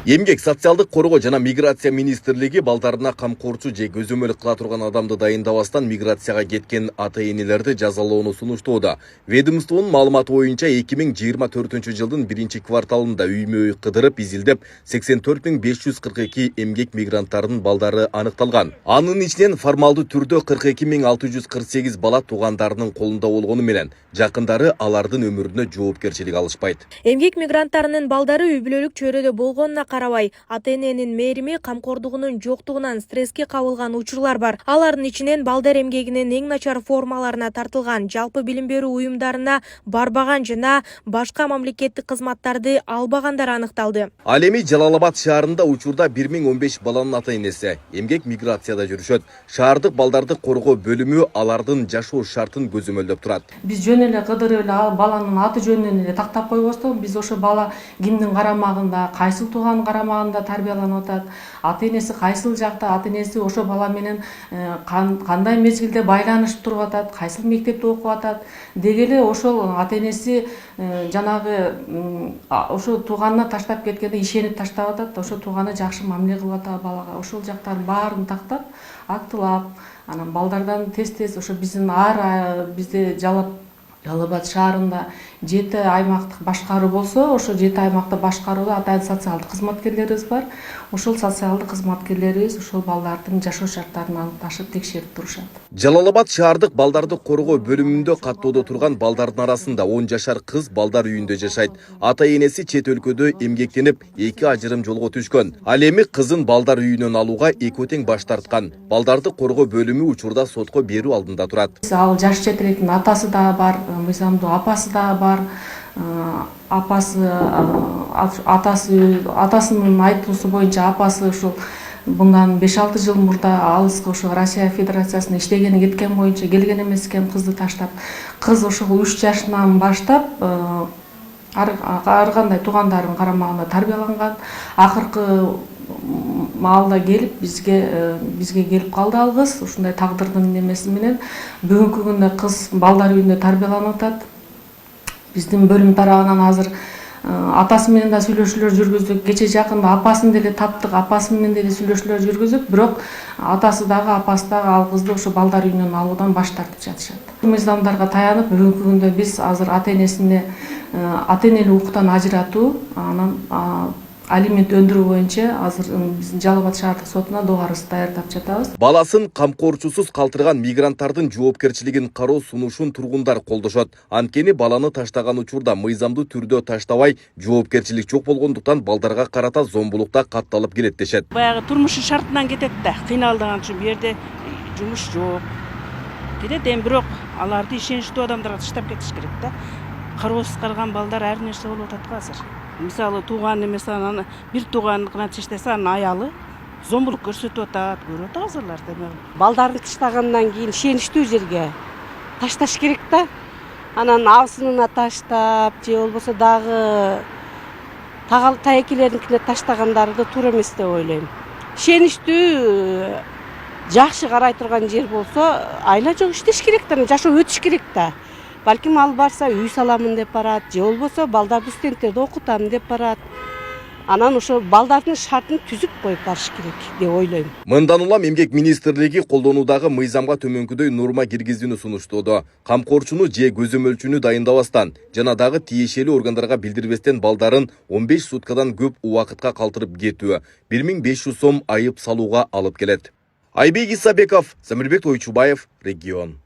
Эмгек социалдык коргоо жана миграция министрлиги балдарына камкорчу же көзөмөл кыла турган адамды дайындабастан миграцияга кеткен ата-энелерди жазалоону сунуштоодо. Ведомствонун маалыматы боюнча 2024 жылдын 1-кварталында үймө-үй кыдырып изилдеп 84.542 эмгек мигранттарынын балдары аныкталган. Анын ичинен формалдуу түрдө 42.648 бала туугандарынын колунда болгону менен жакындары алардын өмүрүнө жоопкерчилик алышпайт. Эмгек мигранттарынын балдары үй бүлөлүк чөйрөдө болгонуна карабай, ата-эненин мээрими, камкордугунун жоктугунан стресске кабылган учурлар бар. Алардын ичинен балдар эмгегинин эң начар формаларына тартылган, жалпы билим берүү уюмдарына барбаган жана башка мамлекеттик кызматтарды албагандар аныкталды. Ал эми Жалал-Абад шаарында учурда 1015 баланын ата-энеси эмгек миграцияда жүрүшөт. Шаардык балдарды коргоо бөлүмү алардын жашоо шартын көзөмөлдөп турат. Биз жөн эле кыдырып эле баланын аты жөнүн эле тактап койбостон, биз ошо бала кимдин карамагында, кайсыл тууганын карамагында тарбияланып атат, ата-энеси кайсыл жакта, ата-энеси ошо бала менен кандай мезгилде байланышып туруп атат, кайсыл мектепте окуп атат деги эле ошол ата-энеси жанагы ошо тууганына таштап кеткенде ишенип таштап атат, ошо тууганы жакшы мамиле кылып атат балага, ошол жактарын баарын тактап, актылап, анан балдардан тез ошо биздин бизде Жалал-Абад шаарында 7 аймактык башкаруу болсо, ошо 7 аймакты башкарууда атайын социалдык кызматкерлерибиз бар. Ошол социалдык кызматкерлерибиз ошол балдардын жашоо шарттарын аныкташып, текшерип турушат. Жалал-Абад шаардык балдарды коргоо бөлүмүндө каттоодо турган балдардын арасында 10 жашар кыз балдар үйүндө жашайт. Ата-энеси чет өлкөдө эмгектенип, 2 ажырым жолго түшкөн. Ал эми кызын балдар үйүнөн алууга экөө тең баш тарткан. Балдарды коргоо бөлүмү учурда сотко берүү алдында турат. Ал жаш четелектин атасы да бар, мыйзамдуу апасы да бар. Атасынын айтуусу боюнча апасы ушул bundan 5-6 жыл мурда алыска ошо Россия Федерациясына иштегени кеткен боюнча келген эмес экен кызды таштап. Кыз ошол 3 жашынан баштап ар кандай туугандардын карамагында тарбияланган. Акыркы маалда келип бизге келип калды ал кыз. Ушундай тагдырдын немеси менен бүгүнкү күндө кыз балдар үйүндө тарбияланып атат. Биздин бөлүм тарабынан азыр атасы менен да сүйлөшүүлөр жүргүздүк. Кече жакында апасын деле таптык, апасы менен деле сүйлөшүүлөр жүргүздүк, бирок атасы дагы апасы дагы ал кызды ошо балдар үйүнөн алуудан баш тартып жатышат. Мыйзамдарга таянып, бүгүнкү күндө биз азыр ата-энелик укуктан ажыратуу, анан алимент өндүрүү боюнча азыр биздин Жалал-Абад шаардык сотуна догарыбызды даярдап жатабыз. Баласын камкорчусуз калтырган мигранттардын жоопкерчилигин кароо сунушун тургундар колдошот. Анткени баланы таштаган учурда мыйзамдуу түрдө таштабай, жоопкерчилик жок болгондуктан балдарга карата зомбулукта катталып келет дешет. Баягы турмушу шартынан кетет да, кыйналдыган үчүн бу жерде жумуш жок. Кетет, эми бирок аларды ишеничтүү адамдарга таштап кетиш керек да. Кароосуз калган балдар ар нерсе болуп атат азыр. Мисалы тууган эмес, анан бир тууганыкына таштаса, анын аялы зомбулук көрсөтүп атат, көрүп атабыз азырларды. Балдарды таштагандан кийин ишеничтүү жерге ташташ керек да. Анан абысынына таштап, же болбосо дагы таекелериникине таштагандарды туура эмес деп ойлойм. Ишеничтүү жакшы карай турган жер болсо, айла жок иштеш керек да, жашоо өтүш керек да. Балким ал барса үй саламын деп барат, же болбосо балдарды студенттерди окутам деп барат. Анан ошо балдардын шартын түзүп коюп барыш керек деп ойлойм. Мындан улам эмгек министрлиги колдонуудагы мыйзамга төмөнкүдөй норма киргизүүнү сунуштоодо. Камкорчуну же көзөмөлчүнү дайындабастан жана дагы тиешелүү органдарга билдирбестен балдарын 15 суткадан көп убакытка калтырып кетүү 1500 сом айып салууга алып келет. Айбек Исабеков, Самирбек Тойчубаев, Регион.